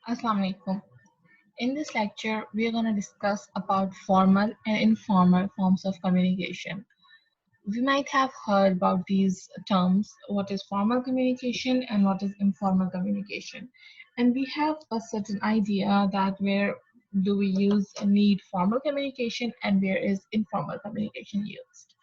Assalamu alaikum. In this lecture, we are going to discuss about formal and informal forms of communication. We might have heard about these terms, what is formal communication and what is informal communication. And we have a certain idea that where do we need formal communication and where is informal communication used.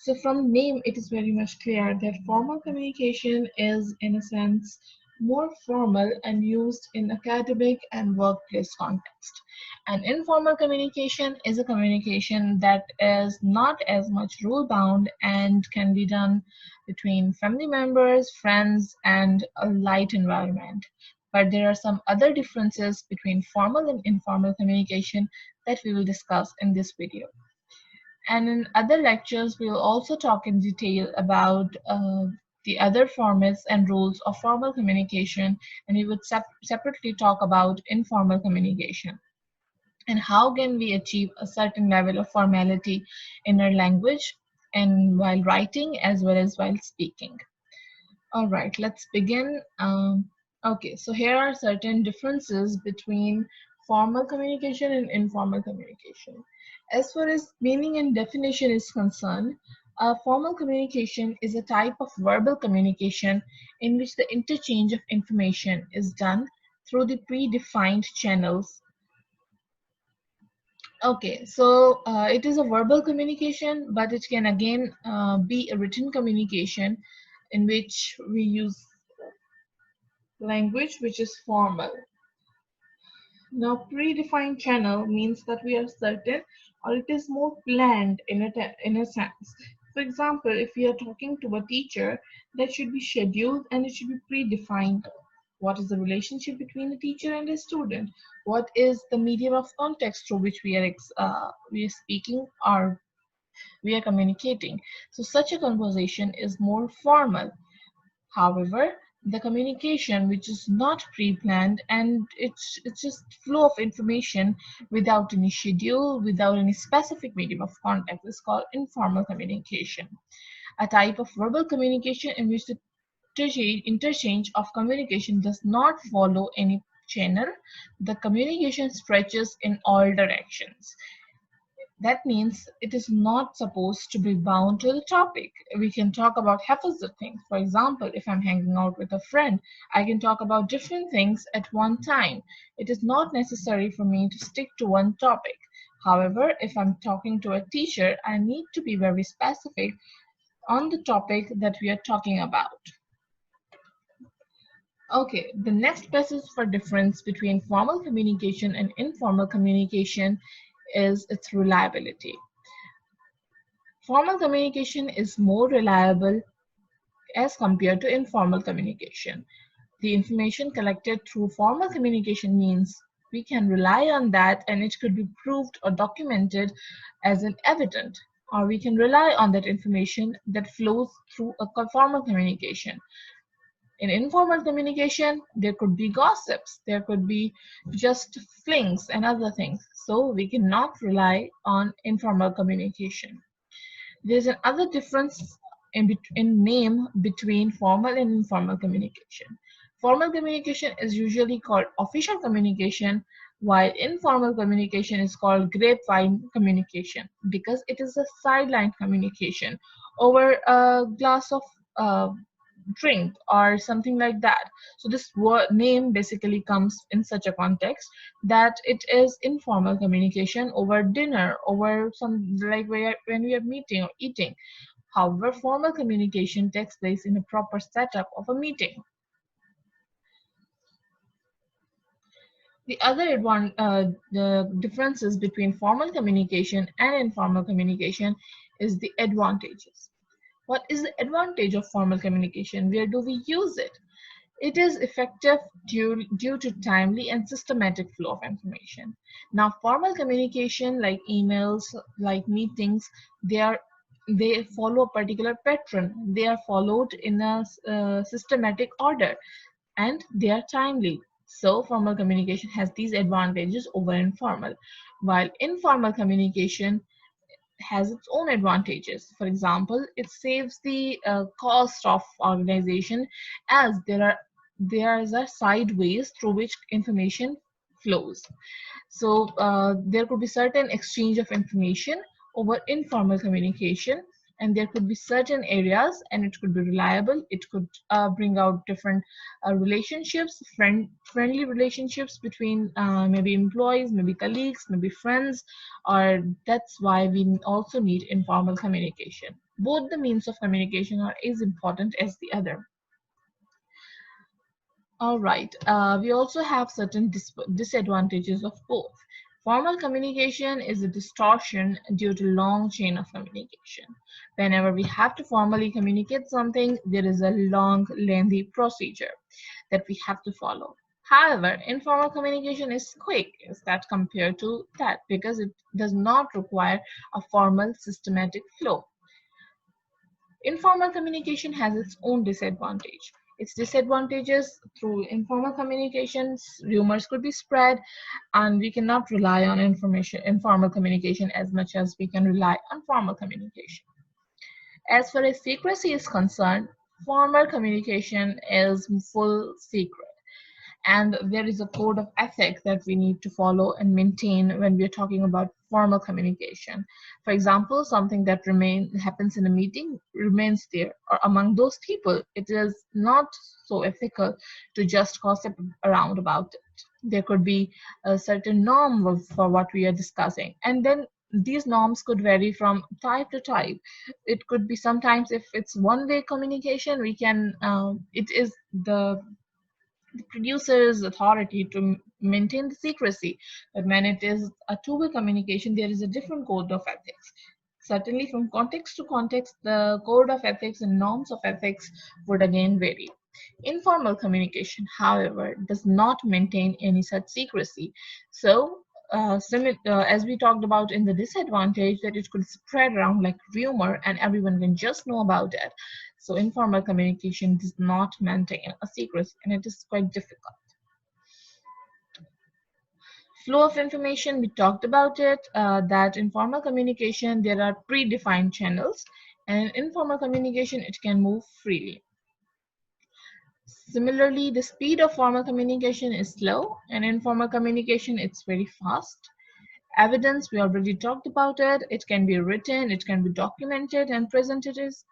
So from name, it is very much clear that formal communication is, in a sense, more formal and used in academic and workplace context. And informal communication is a communication that is not as much rule bound and can be done between family members, friends, and a light environment. But there are some other differences between formal and informal communication that we will discuss in this video. And in other lectures, we will also talk in detail about the other formats and rules of formal communication, and we would separately talk about informal communication and how can we achieve a certain level of formality in our language and while writing as well as while speaking. All right, let's begin. Okay, so here are certain differences between formal communication and informal communication. As far as meaning and definition is concerned, formal communication is a type of verbal communication in which the interchange of information is done through the predefined channels. Okay, so it is a verbal communication, but it can again be a written communication in which we use language which is formal. Now, predefined channel means that we are certain or it is more planned in a sense. For example, if we are talking to a teacher, that should be scheduled and it should be predefined. What is the relationship between a teacher and a student? What is the medium of context through which we are speaking or we are communicating? So such a conversation is more formal. However, the communication which is not pre-planned and it's just flow of information without any schedule, without any specific medium of contact is called informal communication. A type of verbal communication in which the interchange of communication does not follow any channel. The communication stretches in all directions. That means it is not supposed to be bound to the topic. We can talk about half of the things. For example, if I'm hanging out with a friend, I can talk about different things at one time. It is not necessary for me to stick to one topic. However, if I'm talking to a teacher, I need to be very specific on the topic that we are talking about. Okay, the next basis for difference between formal communication and informal communication is its reliability. Formal communication is more reliable as compared to informal communication. The information collected through formal communication means we can rely on that and it could be proved or documented as an evident, or we can rely on that information that flows through a formal communication. In informal communication, there could be gossips, there could be just flings and other things. So we cannot rely on informal communication. There's another difference in name between formal and informal communication. Formal communication is usually called official communication, while informal communication is called grapevine communication because it is a sideline communication over a glass of drink or something like that. So this word name basically comes in such a context that it is informal communication over dinner, over some like when we are meeting or eating. However, formal communication takes place in a proper setup of a meeting. The differences between formal communication and informal communication is the advantages. What is the advantage of formal communication? Where do we use it? It is effective due to timely and systematic flow of information. Now, formal communication like emails, like meetings, they follow a particular pattern. They are followed in a systematic order and they are timely. So formal communication has these advantages over informal, while informal communication has its own advantages. For example, it saves the cost of organization as there are there is a side ways through which information flows. So there could be certain exchange of information over informal communication, and there could be certain areas, and it could be reliable. It could bring out different relationships, friendly relationships between maybe employees, maybe colleagues, maybe friends, or that's why we also need informal communication. Both the means of communication are as important as the other. All right. We also have certain disadvantages of both. Formal communication is a distortion due to long chain of communication. Whenever we have to formally communicate something, there is a long, lengthy procedure that we have to follow. However, informal communication is quick as that compared to that because it does not require a formal systematic flow. Informal communication has its own disadvantage. Its disadvantages: through informal communications, rumors could be spread, and we cannot rely on informal communication as much as we can rely on formal communication. As far as secrecy is concerned, formal communication is full secret, and there is a code of ethics that we need to follow and maintain when we are talking about formal communication. For example, something that happens in a meeting remains there or among those people. It is not so ethical to just gossip around about it. There could be a certain norm for what we are discussing, and then these norms could vary from type to type. It could be sometimes, if it's one-way communication, we can it is the producer's authority to maintain the secrecy. But when it is a two-way communication, there is a different code of ethics. Certainly, from context to context, the code of ethics and norms of ethics would again vary. Informal communication, however, does not maintain any such secrecy. So, as we talked about in the disadvantage, that it could spread around like rumor and everyone can just know about it. So informal communication does not maintain a secrecy, and it is quite difficult. Flow of information, we talked about it, that informal communication, there are predefined channels, and in informal communication, it can move freely. Similarly, the speed of formal communication is slow, and informal communication, it's very fast. Evidence, we already talked about it. It can be written, it can be documented and presented as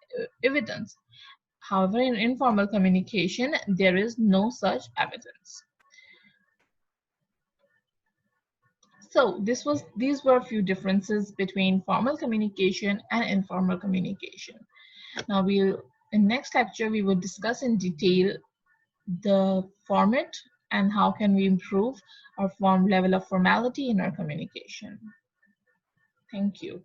evidence. However, in informal communication, there is no such evidence. So these were a few differences between formal communication and informal communication. Now in next lecture we will discuss in detail the format and how can we improve our level of formality in our communication. Thank you.